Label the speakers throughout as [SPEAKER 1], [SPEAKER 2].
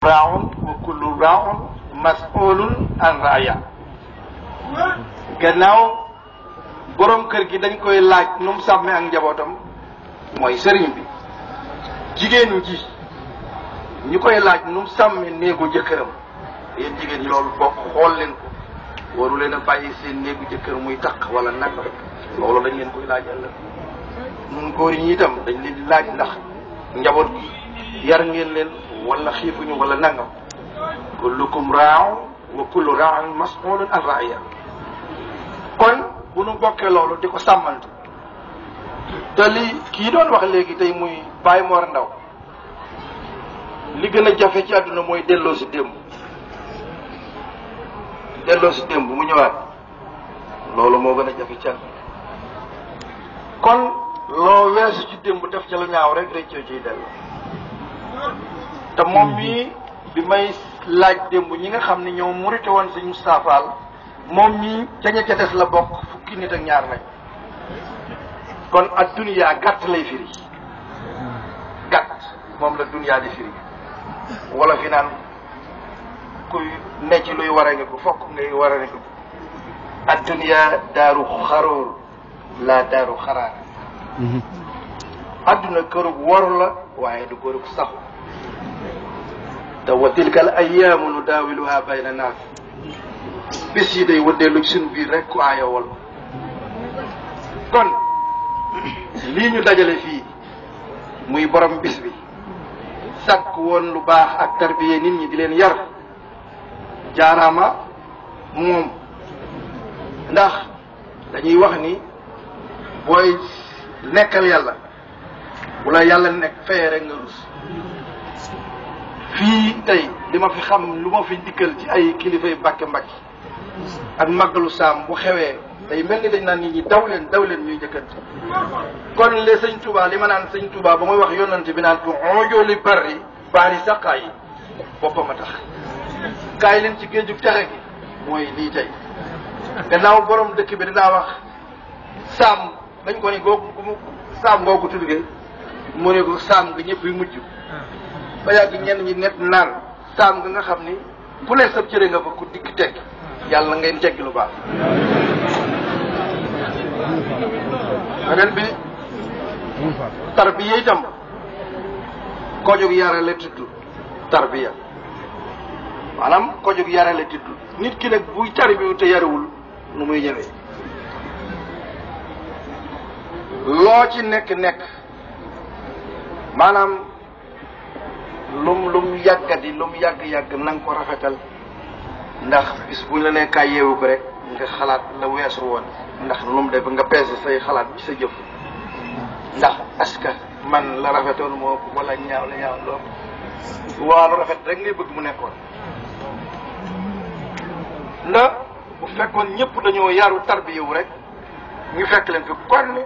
[SPEAKER 1] raa'un wa kullu raa'un mas'ulun an raaya. gannaaw borom kër gi dañ koy laaj nu mu sàmmee ak njabootam mooy sëriñ bi. jigéenu ji ñu koy laaj nu mu sàmmee néegu jëkkëram yéen jigéen ñi loolu bokk xool leen ko waru leen a bàyyi seen néegu jëkkër muy taq wala nag loolu dañ leen koy laaj ëllëg. nun góor ñi itam dañ leen di laaj ndax njaboot gi yar ngeen leen wala xiifuñu wala nangam. kullukum raa'un wa kullu raa'in mas'ulun an ra'iya. kon bu nu bokkee loolu di ko sàmmante te li kii doon wax léegi tey muy Baye Mor Ndaw li gën a jafe ci àdduna mooy delloo si démb mu ñëwaat loolu moo gën a jafe ci àdduna. kon loo weesu ci démb def ca lu ñaaw rek réccoo ciy dellu. te moom mii bi may laaj démb ñi nga xam ne ñoo murite woon Sëñ Moustapha Fall moom mii ca ña ca des la bokk fukki nit ak ñaar lañ. kon ak duniyaa gàtt lay firi gàtt moom la duniyaa di firi wala fi naan kuy ne ci luy war a nga ko fokk ngay war a nga ko ak duniyaa daaru xaroor laa daaru xaraar. adduna kërug waru la waaye du kërug saxu. te wa tilka al ayyaamu nudaawiluhaa bayna naas bés yi day wëndeelu ci suñu biir rek ku aayowal. kon lii ñu dajale fii muy borom bis bi sàkk woon lu baax ak tarbiye nit ñi di leen yar jaaraama moom. ndax dañuy wax ni booy nekkal yàlla bu la yàlla nekk feye rek nga rus. fii tey li ma fi xam lu ma fi dikkal ci ay kilifay mbàkke ak màggalu saam bu xewee day mel ni dañ naan nit ñi daw leen ñuy jëkkante. kon le sëñ Touba li ma naan sëñ Touba ba muy wax yonante bi naan ko onjooli bari baari saqaa yi boppam a tax. kaay leen ci géejug texe gi mooy lii tey gannaaw borom dëkk bi dinaa wax saam dañ ko ni googu saam ngoo ko tuddee mu ne ko saam nga ñëpp yu mujj ba yàgg ñenn ñi net naan saam nga xam ni ku ne sab cëre nga fa ku dikk tekki yàlla ngeen teggi lu baax. beneen bi tarbiya itam ko jóg yare la tudd tarbiya maanaam ko jóg yare la tudd nit ki nag buy tarbiyu te yarewul nu muy ñëwee. loo ci nekk maanaam lum yàggati lum yàgg na nga ko rafetal ndax bis bu la nee kaay yeewu ko rek nga xalaat la weesu woon ndax lu mu def nga peese say xalaat ci sa jëf ndax est-ce que man la rafetoon moo wala ñaaw la ñaaw loolu waa lu rafet rek ngay bëgg mu nekkoon. ndax bu fekkoon ñëpp dañoo yaru tarbiyewu rek ñu fekk leen fi kon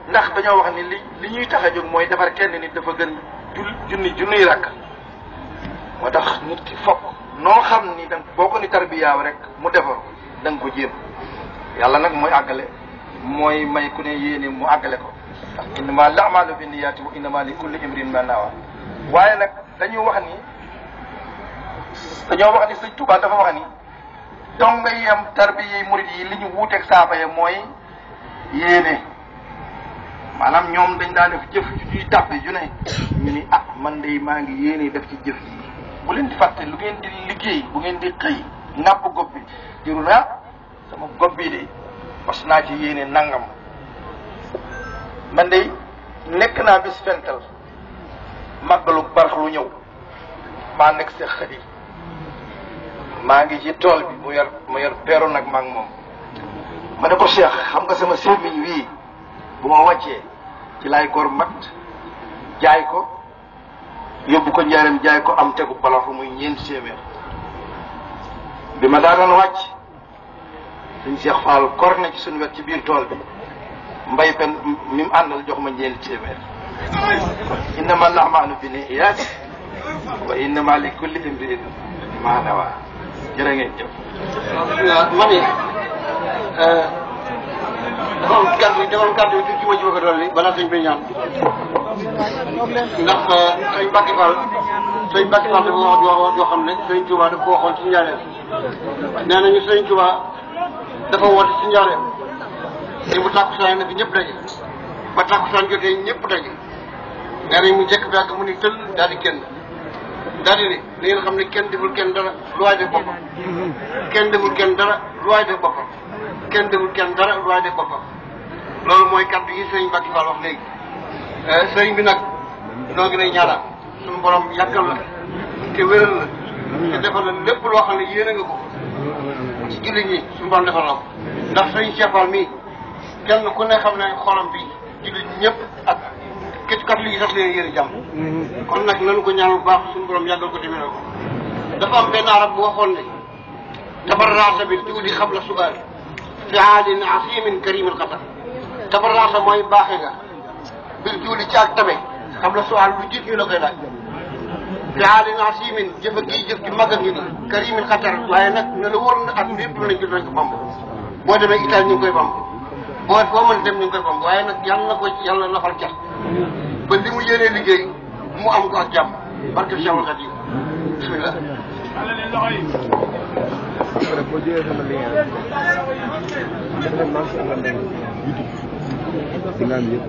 [SPEAKER 1] ndax dañoo wax ni li ñuy tax a jóg mooy defar kenn nit dafa gën junniy rakk. moo tax nit ki fokk noo xam ni da boo ko ni tarbiyaaw rek mu defar da nga ko jéem yàlla nag mooy àggale mooy may ku ne yéene mu àggale ko ndax innama al a'malu bi niyyati wa innama li kulli imrin ma nawa. waaye nag dañoo wax ni Sëñ Tuubaa dafa wax ni donga yi am tarbiya murid yi li ñu wuuteeg saaba ya mooy yéene maanaam ñoom dañ daan def jëf juy tàppe ju ne ñu ni man de maa ngi yéene def ci jëf yi bu leen di fàtte lu ngeen di liggéey bu ngeen di xëy nàpp gob bi diru naa sama gob bii de parce naa ci yéene nangam. man de nekk naa bis fental màggalu barax lu ñëw maa nekk Seex Xadi maa ngi ci tool bi mu yor peeru nag maa ngi moom ma ne ko Cheikh xam nga sama sémmiñ wii bu ma wàccee ci laay gor mat jaay ko yóbbu ko njaareem jaay ko am tegu balaxu muy 4 téeméer bi ma daan wàcc suñ Cheikh Fall kor na ci suñu wet ci biir tool bi mbay pen mi mu àndal jox ma 4 téeméer innama al a'malu bi niyyati wa innama li kulli imri'in ma nawa jërë ngeen jëf.
[SPEAKER 2] ma ne dafa am kàddu yi ci ma ci bëgg a dolli balaa sëñ bi ñaan ndax sëñ Mbacke Fall sëñ Mbacke Fall dafa wax yoo xam ne sëñ Touba dafa ko waxoon ci njaareem nee nañu sëñ Touba dafa woote ci njaareem te bu tàkkusaan na fi ñëpp daje ba tàkkusaan jotee ñëpp daje nee nañ mu jekk bi mu ni tël daal di génn daal di ne li ngeen xam ne kenn deful kenn dara lu waay def boppam kenn deful kenn dara lu waay def boppam kenn deful kenn dara lu waay def boppam loolu mooy kaddu yi sëñ Mbacke Fall wax léegi sëriñ bi nag noo ngi lay ñaanal suñu borom yàggal la te wéral la te defal la lépp loo xam ne yéene nga ko ci jullit ñi suñu borom defal la ko ndax sëriñ Cheikh Fall mii kenn ku ne xam ne xolam bi jullit ñëpp ak kat lii sax leen yéene jàmm kon nag nanu ko ñaanal bu baax suñu borom yàggal ko tamit ko dafa am benn arab bu waxoon ne tabarraasa bil juudi xabla subaal fi aadin asimin karimin xatar tabarraasa mooy baaxe nga bil juudi ci ak tabe xabla subaal lu jiit ñu la koy laaj fi aadin asimin jëf ak jëf ci mag a ngi ni karimin xatar waaye nag ne la wóor na at lépp nañ ko dañ ko bamb boo demee Italie ñu ngi koy bamb boo mën dem ñu ngi koy bamb waaye nag yàlla na ko yàlla nafal cat ba li mu yéenee liggéey mu am ko ak jàmm barke Cheikhul Khadim bismillah
[SPEAKER 3] boo jëlee sama lien def leen maa ngi am YouTube di nga am yëpp